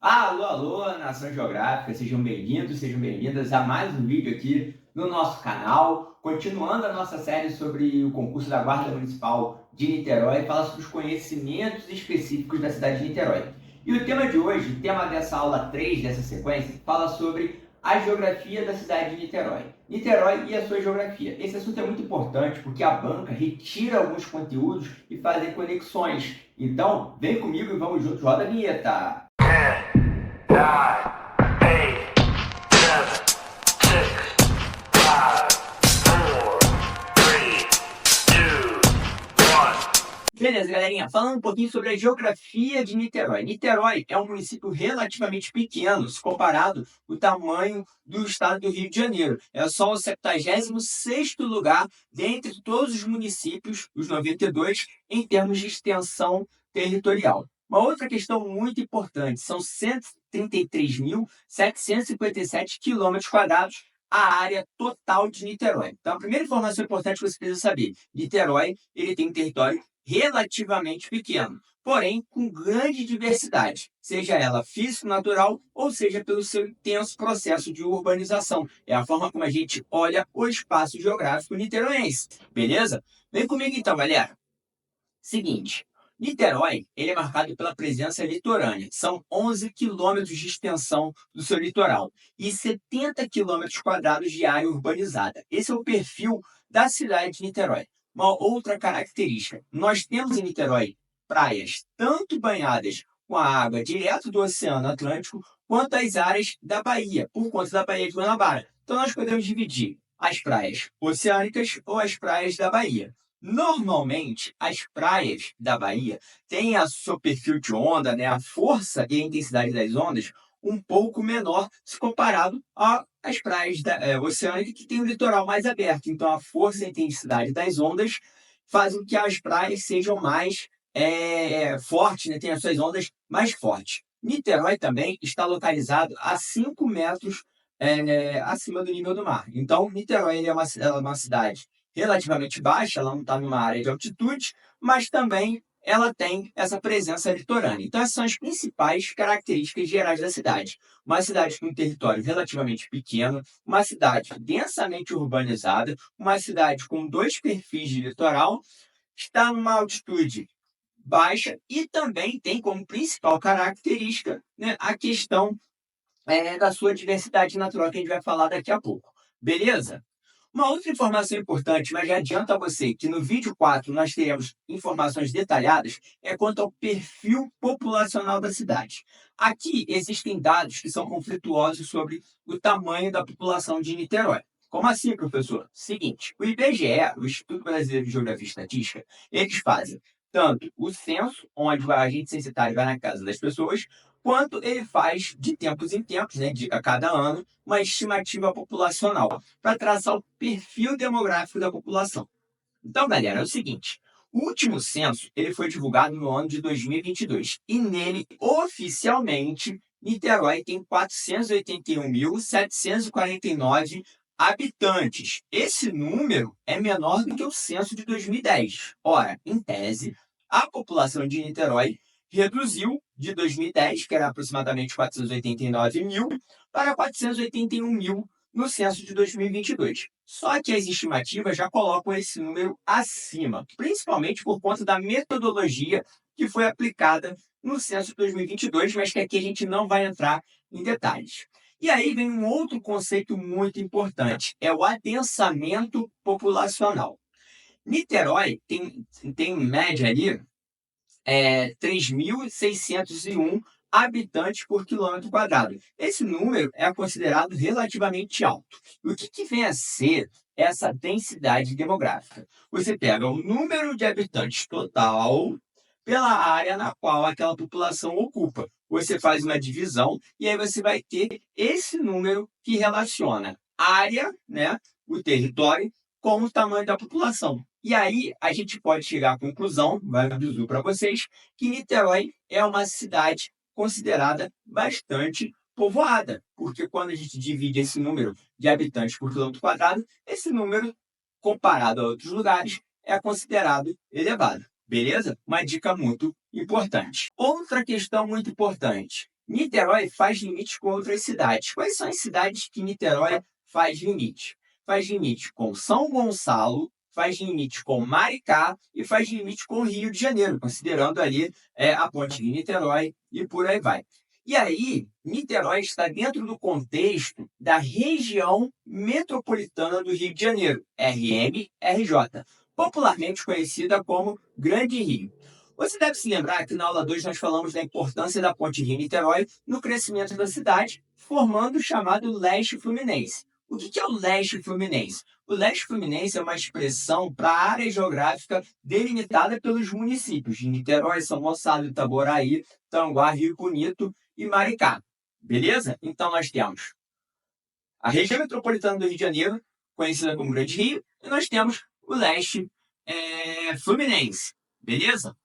Alô, alô, Nação Geográfica, sejam bem-vindos, sejam bem-vindas a mais um vídeo aqui no nosso canal, continuando a nossa série sobre o concurso da Guarda Municipal de Niterói, fala sobre os conhecimentos específicos da cidade de Niterói. E o tema de hoje, o tema dessa aula 3 dessa sequência, fala sobre a geografia da cidade de Niterói. Niterói e a sua geografia. Esse assunto é muito importante porque a banca retira alguns conteúdos e faz conexões. Então, vem comigo e vamos juntos, roda a vinheta! 9, 8, 7, 6, 5, 4, 3, 2, 1. Beleza, galerinha. Falando um pouquinho sobre a geografia de Niterói. Niterói é um município relativamente pequeno, se comparado ao tamanho do estado do Rio de Janeiro. É só o 76º lugar dentre todos os municípios, os 92, em termos de extensão territorial. Uma outra questão muito importante, são 133.757 quilômetros quadrados a área total de Niterói. Então, a primeira informação importante que você precisa saber, Niterói ele tem um território relativamente pequeno, porém com grande diversidade, seja ela físico-natural ou seja pelo seu intenso processo de urbanização. É a forma como a gente olha o espaço geográfico niteroense, beleza? Vem comigo então, galera. Seguinte, Niterói ele é marcado pela presença litorânea. São 11 quilômetros de extensão do seu litoral e 70 quilômetros quadrados de área urbanizada. Esse é o perfil da cidade de Niterói. Uma outra característica, nós temos em Niterói praias tanto banhadas com a água direto do Oceano Atlântico, quanto as áreas da Bahia, por conta da Baía de Guanabara. Então nós podemos dividir as praias oceânicas ou as praias da Bahia. Normalmente, as praias da Bahia têm o seu perfil de onda, né, a força e a intensidade das ondas um pouco menor se comparado às praias oceânicas que têm o litoral mais aberto. Então, a força e a intensidade das ondas fazem com que as praias sejam mais fortes, né, tenham as suas ondas mais fortes. Niterói também está localizado a 5 metros acima do nível do mar. Então, Niterói ela é uma cidade relativamente baixa, ela não está numa área de altitude, mas também ela tem essa presença litorânea. Então, essas são as principais características gerais da cidade. Uma cidade com um território relativamente pequeno, uma cidade densamente urbanizada, uma cidade com 2 perfis de litoral, está numa altitude baixa e também tem como principal característica, né, a questão da sua diversidade natural, que a gente vai falar daqui a pouco. Beleza? Uma outra informação importante, mas já adianto a você que no vídeo 4 nós teremos informações detalhadas, é quanto ao perfil populacional da cidade. Aqui existem dados que são conflituosos sobre o tamanho da população de Niterói. Como assim, professor? Seguinte, o IBGE, o Instituto Brasileiro de Geografia e Estatística, eles fazem tanto o censo, onde o agente censitário vai na casa das pessoas, quanto ele faz, de tempos em tempos, né, a cada ano, uma estimativa populacional para traçar o perfil demográfico da população. Então, galera, é o seguinte, o último censo ele foi divulgado no ano de 2022 e nele, oficialmente, Niterói tem 481.749 habitantes. Esse número é menor do que o censo de 2010. Ora, em tese, a população de Niterói reduziu de 2010, que era aproximadamente 489 mil, para 481 mil no censo de 2022. Só que as estimativas já colocam esse número acima, principalmente por conta da metodologia que foi aplicada no censo de 2022, mas que aqui a gente não vai entrar em detalhes. E aí vem um outro conceito muito importante, é o adensamento populacional. Niterói tem em média ali 3.601 habitantes por quilômetro quadrado. Esse número é considerado relativamente alto. O que vem a ser essa densidade demográfica? Você pega o número de habitantes total pela área na qual aquela população ocupa. Você faz uma divisão e aí você vai ter esse número que relaciona área, né, o território, com o tamanho da população. E aí a gente pode chegar à conclusão, vai um bizu para vocês, que Niterói é uma cidade considerada bastante povoada, porque quando a gente divide esse número de habitantes por quilômetro quadrado, esse número, comparado a outros lugares, é considerado elevado. Beleza? Uma dica muito importante. Outra questão muito importante. Niterói faz limite com outras cidades. Quais são as cidades que Niterói faz limite? Faz limite com São Gonçalo, faz limite com Maricá e faz limite com Rio de Janeiro, considerando ali a ponte de Niterói e por aí vai. E aí, Niterói está dentro do contexto da região metropolitana do Rio de Janeiro, RMRJ, popularmente conhecida como Grande Rio. Você deve se lembrar que na aula 2 nós falamos da importância da ponte Rio-Niterói no crescimento da cidade, formando o chamado leste fluminense. O que é o leste fluminense? O leste fluminense é uma expressão para a área geográfica delimitada pelos municípios de Niterói, São Gonçalo, Itaboraí, Tanguá, Rio Bonito e Maricá. Beleza? Então nós temos a região metropolitana do Rio de Janeiro, conhecida como Grande Rio, e nós temos o leste fluminense. Beleza?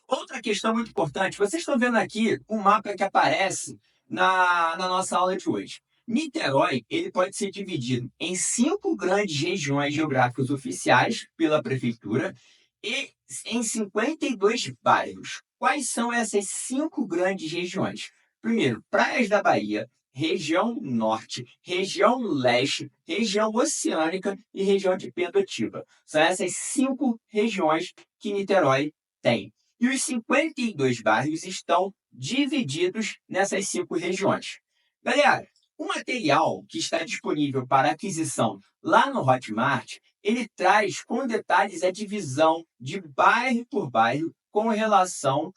Outra questão muito importante, vocês estão vendo aqui um mapa que aparece na nossa aula de hoje. Niterói ele pode ser dividido em 5 grandes regiões geográficas oficiais pela prefeitura e em 52 bairros. Quais são essas 5 grandes regiões? Primeiro, Praias da Bahia, região norte, região leste, região oceânica e região de Pendotiba. São essas 5 regiões que Niterói tem. E os 52 bairros estão divididos nessas 5 regiões. Galera, o material que está disponível para aquisição lá no Hotmart, ele traz com detalhes a divisão de bairro por bairro com relação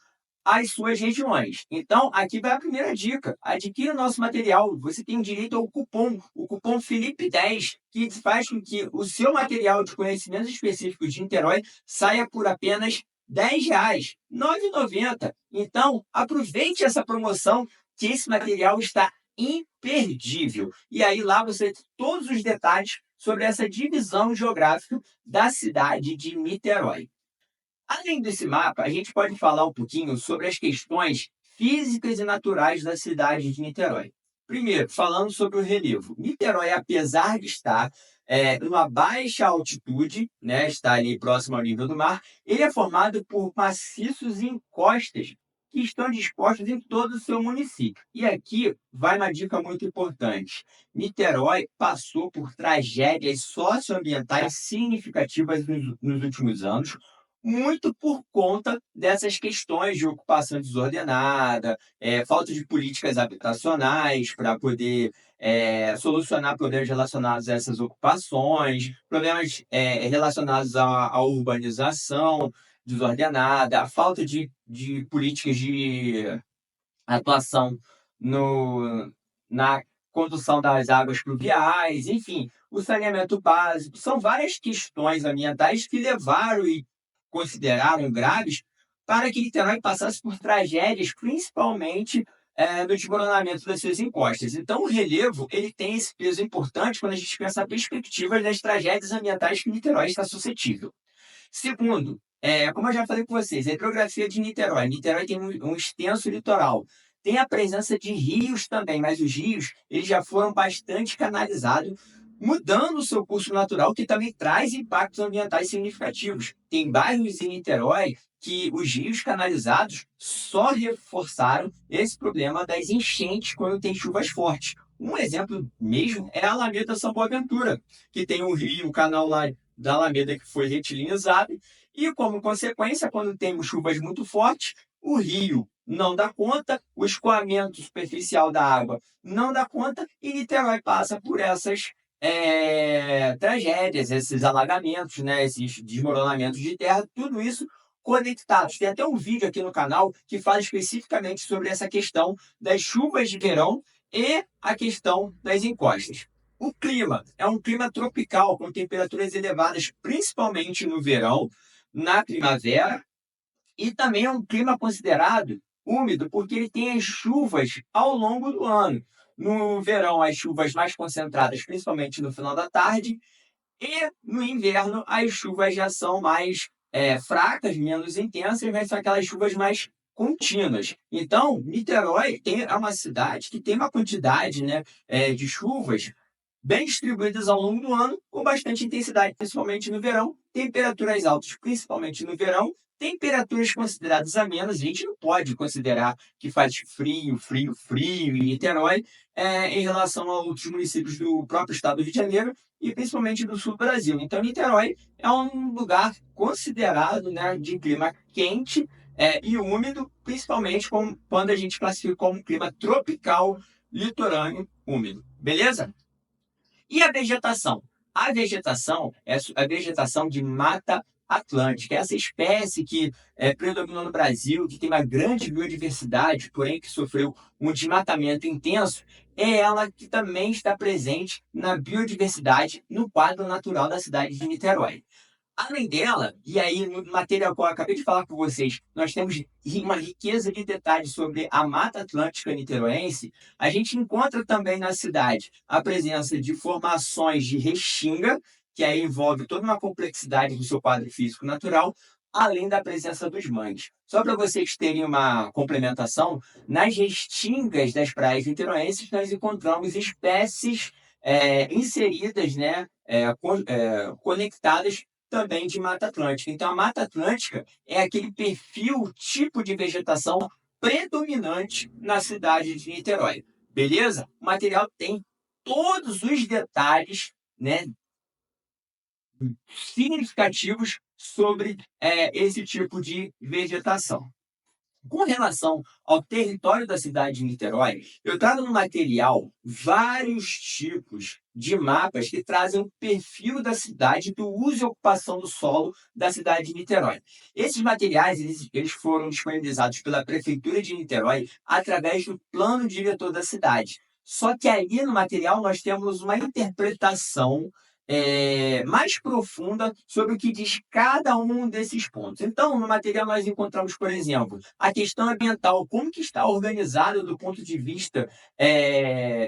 às suas regiões. Então, aqui vai a primeira dica. Adquira o nosso material. Você tem direito ao cupom, o cupom Felipe10, que faz com que o seu material de conhecimentos específicos de Niterói saia por apenas R$10, R$ 9,90. Então, aproveite essa promoção, que esse material está imperdível. E aí lá você tem todos os detalhes sobre essa divisão geográfica da cidade de Niterói. Além desse mapa, a gente pode falar um pouquinho sobre as questões físicas e naturais da cidade de Niterói. Primeiro, falando sobre o relevo. Niterói, apesar de estar numa baixa altitude, né, está ali próximo ao nível do mar, ele é formado por maciços e encostas que estão dispostos em todo o seu município. E aqui vai uma dica muito importante. Niterói passou por tragédias socioambientais significativas nos últimos anos, muito por conta dessas questões de ocupação desordenada, falta de políticas habitacionais para poder solucionar problemas relacionados a essas ocupações, problemas relacionados à urbanização desordenada, a falta de políticas de atuação na condução das águas pluviais, enfim, o saneamento básico. São várias questões ambientais que levaram e consideraram graves para que Niterói passasse por tragédias, principalmente no desmoronamento das suas encostas. Então, o relevo ele tem esse peso importante quando a gente pensa na perspectiva das tragédias ambientais que Niterói está suscetível. Segundo, como eu já falei com vocês, a hidrografia de Niterói. Niterói tem um extenso litoral. Tem a presença de rios também, mas os rios eles já foram bastante canalizados, mudando o seu curso natural, que também traz impactos ambientais significativos. Tem bairros em Niterói que os rios canalizados só reforçaram esse problema das enchentes quando tem chuvas fortes. Um exemplo mesmo é a Alameda São Boaventura, que tem um rio, um canal lá da Alameda que foi retilinizado, e como consequência, quando temos chuvas muito fortes, o rio não dá conta, o escoamento superficial da água não dá conta, e Niterói passa por essas tragédias, esses alagamentos, né, esses desmoronamentos de terra, tudo isso conectados. Tem até um vídeo aqui no canal que fala especificamente sobre essa questão das chuvas de verão e a questão das encostas. O clima é um clima tropical, com temperaturas elevadas, principalmente no verão, na primavera, e também é um clima considerado úmido, porque ele tem as chuvas ao longo do ano. No verão, as chuvas mais concentradas, principalmente no final da tarde, e no inverno, as chuvas já são mais fracas, menos intensas, mas são aquelas chuvas mais contínuas. Então, Niterói é uma cidade que tem uma quantidade, né, de chuvas bem distribuídas ao longo do ano, com bastante intensidade, principalmente no verão, temperaturas altas, principalmente no verão, Temperaturas consideradas amenas, a gente não pode considerar que faz frio, frio, frio em Niterói, em relação a outros municípios do próprio estado do Rio de Janeiro e principalmente do sul do Brasil. Então, Niterói é um lugar considerado, né, de clima quente, e úmido, principalmente quando a gente classifica como clima tropical litorâneo úmido. Beleza? E a vegetação? A vegetação é a vegetação de mata atlântica, essa espécie que predominou no Brasil, que tem uma grande biodiversidade, porém que sofreu um desmatamento intenso, é ela que também está presente na biodiversidade no quadro natural da cidade de Niterói. Além dela, e aí no material que eu acabei de falar com vocês, nós temos uma riqueza de detalhes sobre a Mata Atlântica niteroense. A gente encontra também na cidade a presença de formações de restinga, que aí envolve toda uma complexidade do seu quadro físico natural, além da presença dos mangues. Só para vocês terem uma complementação, nas restingas das praias niteroenses nós encontramos espécies inseridas, né, conectadas também de Mata Atlântica. Então, a Mata Atlântica é aquele perfil, tipo de vegetação predominante na cidade de Niterói. Beleza? O material tem todos os detalhes, né, significativos sobre esse tipo de vegetação. Com relação ao território da cidade de Niterói, eu trago no material vários tipos de mapas que trazem o perfil da cidade, do uso e ocupação do solo da cidade de Niterói. Esses materiais eles foram disponibilizados pela Prefeitura de Niterói através do plano diretor da cidade. Só que ali no material nós temos uma interpretação mais profunda sobre o que diz cada um desses pontos. Então, no material nós encontramos, por exemplo, a questão ambiental, como que está organizado do ponto de vista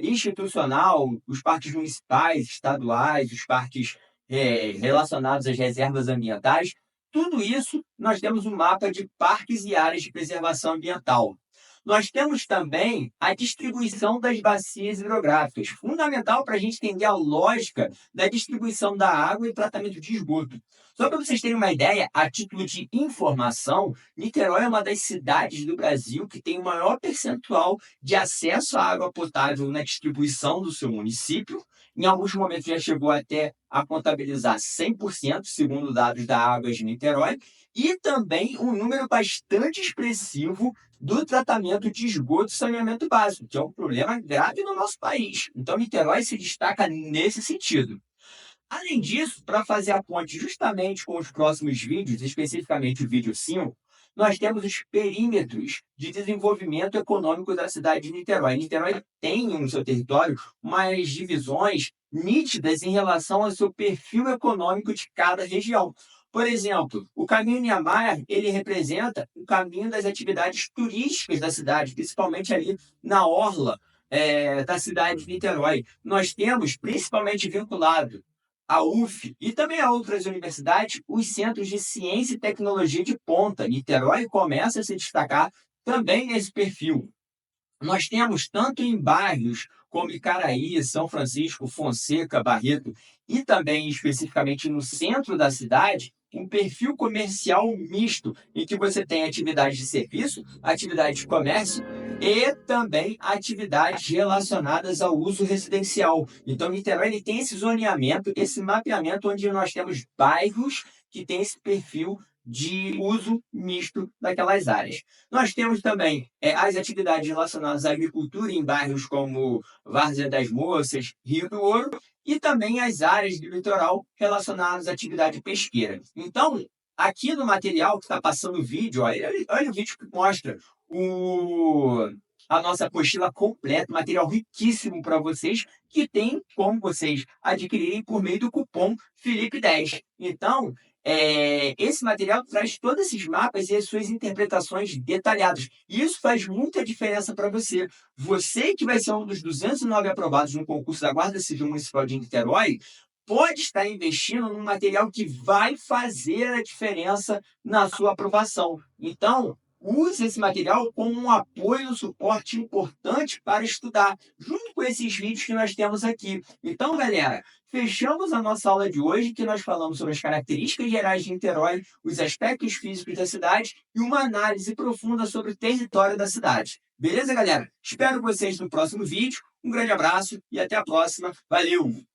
institucional, os parques municipais, estaduais, os parques relacionados às reservas ambientais. Tudo isso nós temos um mapa de parques e áreas de preservação ambiental. Nós temos também a distribuição das bacias hidrográficas, fundamental para a gente entender a lógica da distribuição da água e tratamento de esgoto. Só para vocês terem uma ideia, a título de informação, Niterói é uma das cidades do Brasil que tem o maior percentual de acesso à água potável na distribuição do seu município. Em alguns momentos já chegou até a contabilizar 100%, segundo dados da Águas de Niterói, e também um número bastante expressivo do tratamento de esgoto e saneamento básico, que é um problema grave no nosso país. Então, Niterói se destaca nesse sentido. Além disso, para fazer a ponte justamente com os próximos vídeos, especificamente o vídeo 5, nós temos os perímetros de desenvolvimento econômico da cidade de Niterói. Niterói tem no seu território umas divisões nítidas em relação ao seu perfil econômico de cada região. Por exemplo, o caminho Niemeyer, ele representa o caminho das atividades turísticas da cidade, principalmente ali na orla da cidade de Niterói. Nós temos, principalmente vinculado à UF e também a outras universidades, os centros de ciência e tecnologia de ponta. Niterói começa a se destacar também nesse perfil. Nós temos tanto em bairros como Icaraí, São Francisco, Fonseca, Barreto e também especificamente no centro da cidade, um perfil comercial misto, em que você tem atividades de serviço, atividades de comércio e também atividades relacionadas ao uso residencial. Então, Niterói ele tem esse zoneamento, esse mapeamento, onde nós temos bairros que têm esse perfil de uso misto daquelas áreas. Nós temos também as atividades relacionadas à agricultura em bairros como Várzea das Moças, Rio do Ouro, e também as áreas do litoral relacionadas à atividade pesqueira. Então, aqui no material que está passando o vídeo, olha o vídeo que mostra a nossa apostila completa, material riquíssimo para vocês, que tem como vocês adquirirem por meio do cupom Felipe10. Então, esse material traz todos esses mapas e as suas interpretações detalhadas. E isso faz muita diferença para você. Você que vai ser um dos 209 aprovados no concurso da Guarda Civil Municipal de Niterói, pode estar investindo num material que vai fazer a diferença na sua aprovação. Então, use esse material como um apoio, um suporte importante para estudar, junto com esses vídeos que nós temos aqui. Então, galera, fechamos a nossa aula de hoje, que nós falamos sobre as características gerais de Niterói, os aspectos físicos da cidade e uma análise profunda sobre o território da cidade. Beleza, galera? Espero vocês no próximo vídeo. Um grande abraço e até a próxima. Valeu!